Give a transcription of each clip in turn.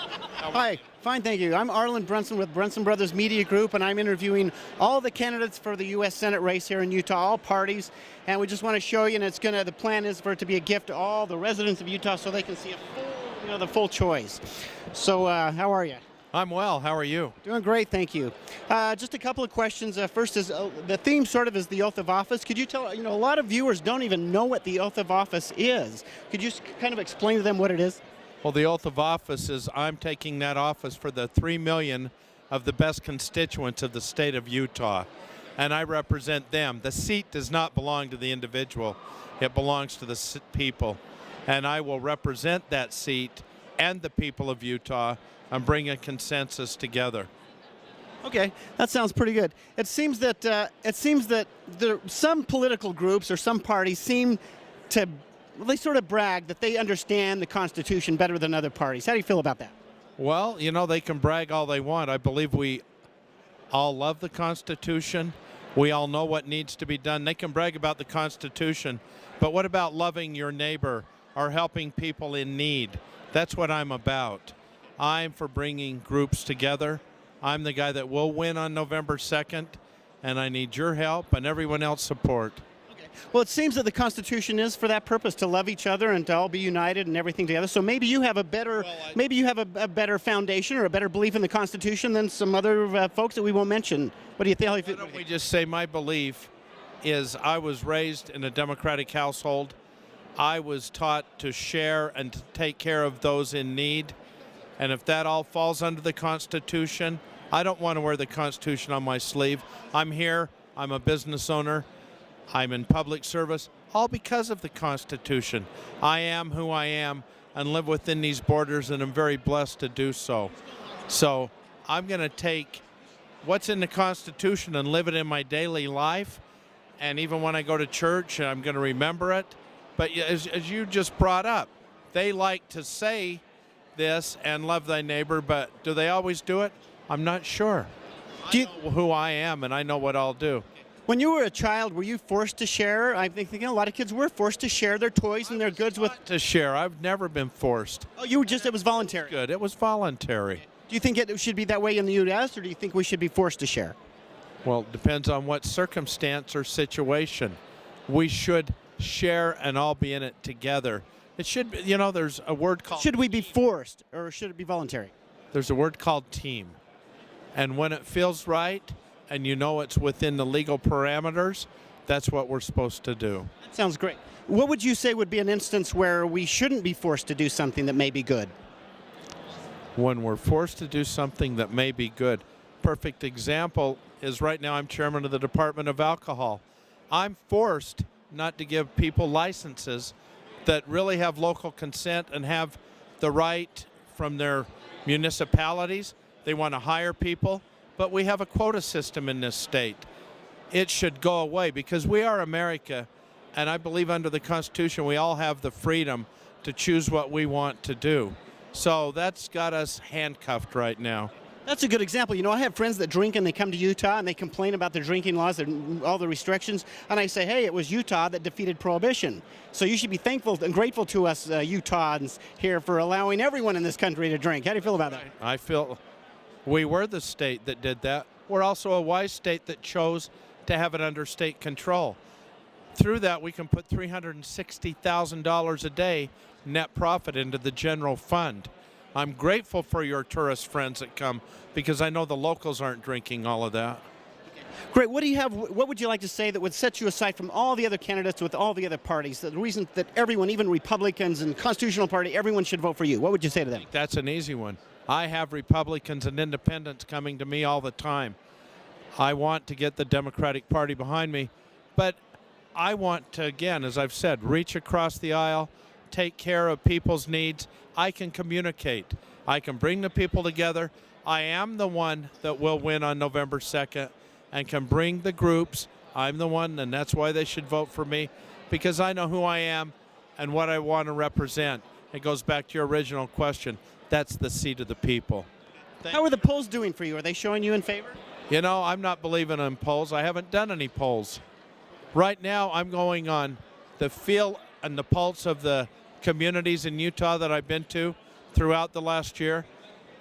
Hi, fine, thank you. I'm Arlan Brunson with Brunson Brothers Media Group, and I'm interviewing all the candidates for the U.S. Senate race here in Utah, all parties. And we just want to show you, and the plan is for it to be a gift to all the residents of Utah so they can see the full choice. So, how are you? I'm well. How are you? Doing great, thank you. Just a couple of questions. First is, the theme sort of is the oath of office. Could you tell, a lot of viewers don't even know what the oath of office is. Could you kind of explain to them what it is? Well, the oath of office is I'm taking that office for the 3 million of the best constituents of the state of Utah, and I represent them. The seat does not belong to the individual. It belongs to the people, and I will represent that seat and the people of Utah and bring a consensus together. Okay, that sounds pretty good. It seems that some political groups or some parties seem to they sort of brag that they understand the Constitution better than other parties. How do you feel about that? Well, they can brag all they want. I believe we all love the Constitution. We all know what needs to be done. They can brag about the Constitution, but what about loving your neighbor or helping people in need? That's what I'm about. I'm for bringing groups together. I'm the guy that will win on November 2nd, and I need your help and everyone else's support. Well, it seems that the Constitution is for that purpose, to love each other and to all be united and everything together. So maybe you have a better, a better foundation or a better belief in the Constitution than some other folks that we won't mention. What do you think? Why don't we just say my belief is I was raised in a Democratic household. I was taught to share and to take care of those in need. And if that all falls under the Constitution, I don't want to wear the Constitution on my sleeve. I'm here. I'm a business owner. I'm in public service, all because of the Constitution. I am who I am and live within these borders, and I'm very blessed to do so. So I'm going to take what's in the Constitution and live it in my daily life, and even when I go to church, I'm going to remember it. But as you just brought up, they like to say this and love thy neighbor, but do they always do it? I'm not sure. I know who I am, and I know what I'll do. When you were a child, were you forced to share? I think a lot of kids were forced to share their toys and their goods with. To share. I've never been forced. Oh, it was voluntary. Good. It was voluntary. Do you think it should be that way in the U.S., or do you think we should be forced to share? Well, it depends on what circumstance or situation. We should share and all be in it together. It should be, there's a word called. Should we be forced, or should it be voluntary? There's a word called team. And when it feels right, and it's within the legal parameters, that's what we're supposed to do. That sounds great. What would you say would be an instance where we shouldn't be forced to do something that may be good? When we're forced to do something that may be good. Perfect example is right now I'm chairman of the Department of Alcohol. I'm forced not to give people licenses that really have local consent and have the right from their municipalities. They want to hire people. But we have a quota system in this state. It should go away because we are America, and I believe under the Constitution we all have the freedom to choose what we want to do. So that's got us handcuffed right now. That's a good example. I have friends that drink and they come to Utah and they complain about the drinking laws and all the restrictions, and I say, hey, it was Utah that defeated Prohibition. So you should be thankful and grateful to us Utahns here for allowing everyone in this country to drink. How do you feel about that? I feel we were the state that did that. We're also a wise state that chose to have it under state control. Through that, we can put $360,000 a day net profit into the general fund. I'm grateful for your tourist friends that come because I know the locals aren't drinking all of that. Great. What would you like to say that would set you aside from all the other candidates with all the other parties? The reason that everyone, even Republicans and Constitutional Party, everyone should vote for you. What would you say to them? That's an easy one. I have Republicans and independents coming to me all the time. I want to get the Democratic Party behind me, but I want to, again, as I've said, reach across the aisle, take care of people's needs. I can communicate. I can bring the people together. I am the one that will win on November 2nd and can bring the groups. I'm the one, and that's why they should vote for me, because I know who I am and what I want to represent. It goes back to your original question. That's the seat of the people. How are the polls doing for you? Are they showing you in favor? I'm not believing in polls. I haven't done any polls. Right now, I'm going on the feel and the pulse of the communities in Utah that I've been to throughout the last year.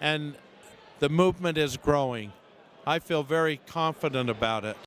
and the movement is growing. I feel very confident about it.